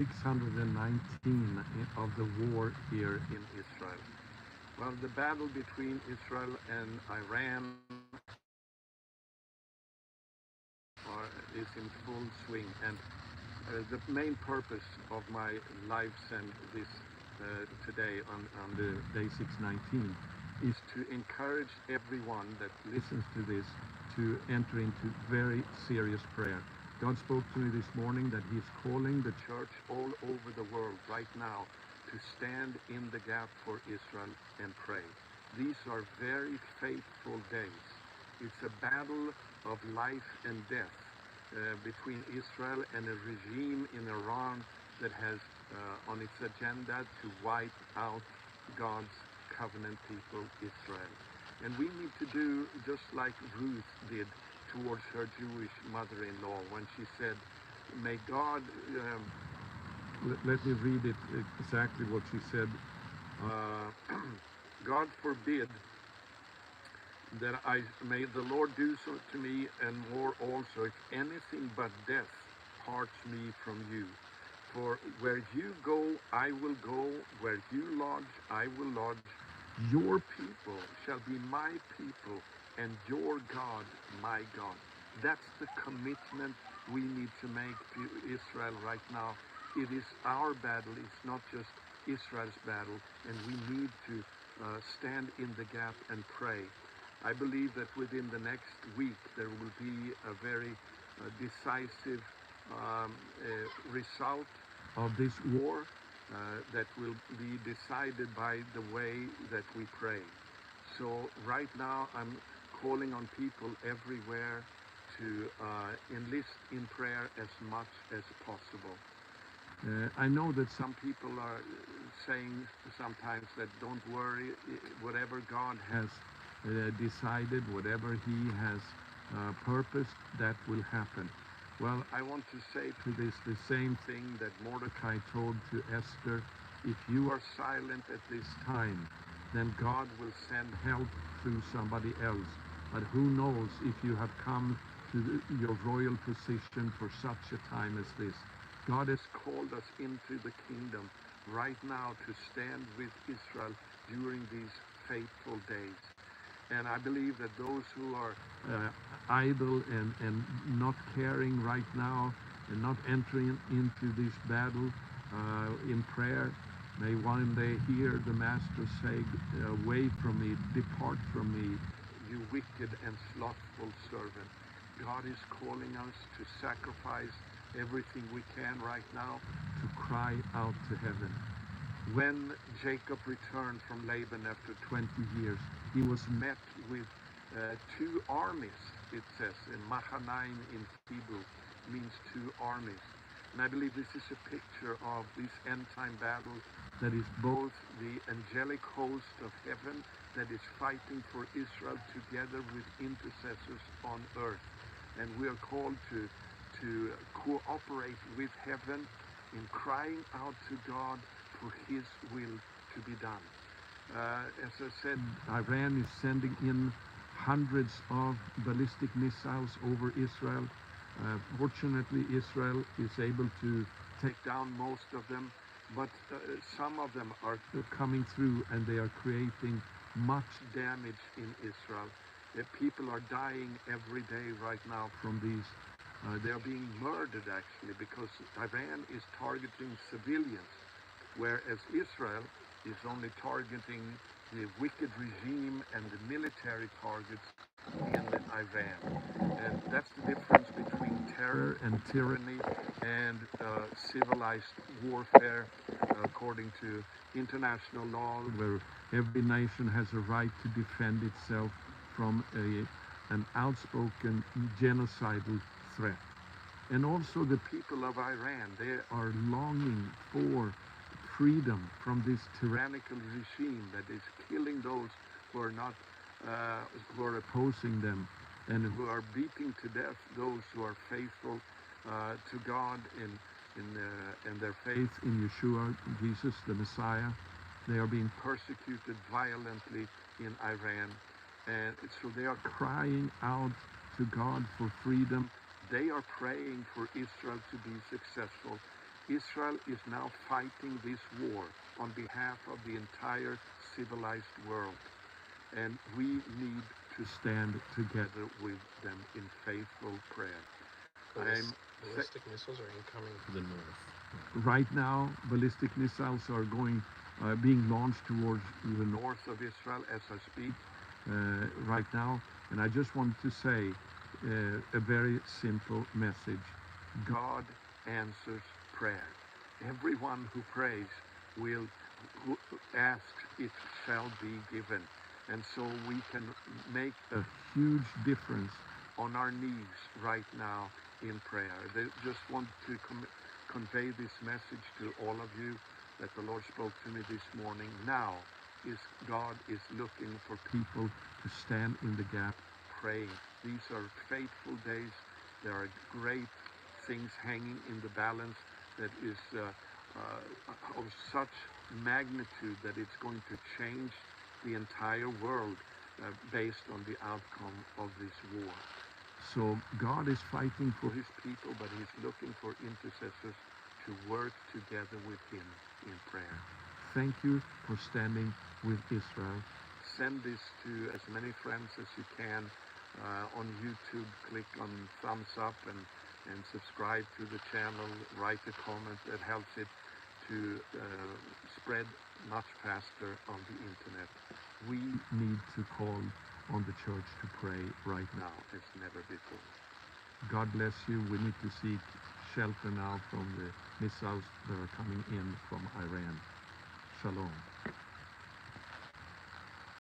619 of the war here in Israel. Well, the battle between Israel and Iran is in full swing, and the main purpose of my live send this today on the day 619 is to encourage everyone that listens to this to enter into very serious prayer. God spoke to me this morning that He's calling the church all over the world right now to stand in the gap for Israel and pray. These are very faithful days. It's a battle of life and death between Israel and a regime in Iran that has on its agenda to wipe out God's covenant people, Israel. And we need to do just like Ruth did towards her Jewish mother-in-law when she said, may God, let me read it exactly what she said. God forbid that may the Lord do so to me and more also, if anything but death parts me from you. For where you go, I will go. Where you lodge, I will lodge. Your people shall be my people, and your God, my God. That's the commitment we need to make to Israel right now. It is our battle. It's not just Israel's battle, and we need to stand in the gap and pray. I believe that within the next week there will be a very decisive result of this war that will be decided by the way that we pray. So right now I'm calling on people everywhere to enlist in prayer as much as possible. I know that some people are saying sometimes that don't worry, whatever God has decided, whatever He has purposed, that will happen. Well, I want to say to this the same thing that Mordecai told to Esther. If you are silent at this time, then God will send help through somebody else. But who knows if you have come to your royal position for such a time as this. God has called us into the kingdom right now to stand with Israel during these faithful days. And I believe that those who are idle and not caring right now and not entering into this battle in prayer, may one day hear the Master say, away from me, depart from me, you wicked and slothful servant. God is calling us to sacrifice everything we can right now to cry out to heaven. When Jacob returned from Laban after 20 years, he was met with two armies, it says, in Mahanaim in Hebrew, means two armies. And I believe this is a picture of this end-time battle that is both the angelic host of heaven that is fighting for Israel together with intercessors on earth. And we are called to cooperate with heaven in crying out to God for His will to be done. As I said, Iran is sending in hundreds of ballistic missiles over Israel. Fortunately, Israel is able to take down most of them, but some of them are coming through and they are creating much damage in Israel. People are dying every day right now from these. They are being murdered actually because Iran is targeting civilians, whereas Israel is only targeting the wicked regime and the military targets in Iran. And that's the difference between terror and tyranny and civilized warfare according to international law, where every nation has a right to defend itself from an outspoken genocidal threat. And also the people of Iran, they are longing for freedom from this tyrannical regime that is killing those who are not, who are opposing them, and who are beating to death those who are faithful to God in their faith in Yeshua, Jesus, the Messiah. They are being persecuted violently in Iran. And so they are crying out to God for freedom. They are praying for Israel to be successful. Israel is now fighting this war on behalf of the entire civilized world. And we need to stand together with them in faithful prayer. Ballistic missiles are incoming to the north. Right now, ballistic missiles are being launched towards the north of Israel as I speak right now. And I just want to say a very simple message. God answers prayer. Everyone who prays who asks, it shall be given. And so we can make a huge difference on our knees right now in prayer. They just want to convey this message to all of you that the Lord spoke to me this morning. Now God is looking for people to stand in the gap praying. These are faithful days. There are great things hanging in the balance that is of such magnitude that it's going to change the entire world based on the outcome of this war. So God is fighting for his people, but he's looking for intercessors to work together with him in prayer. Thank you for standing with Israel. Send this to as many friends as you can. On YouTube, click on thumbs up and subscribe to the channel. Write a comment that helps it to spread much faster on the internet. We need to call on the church to pray right now as never before. God bless you. We need to seek shelter now from the missiles that are coming in from Iran. Shalom.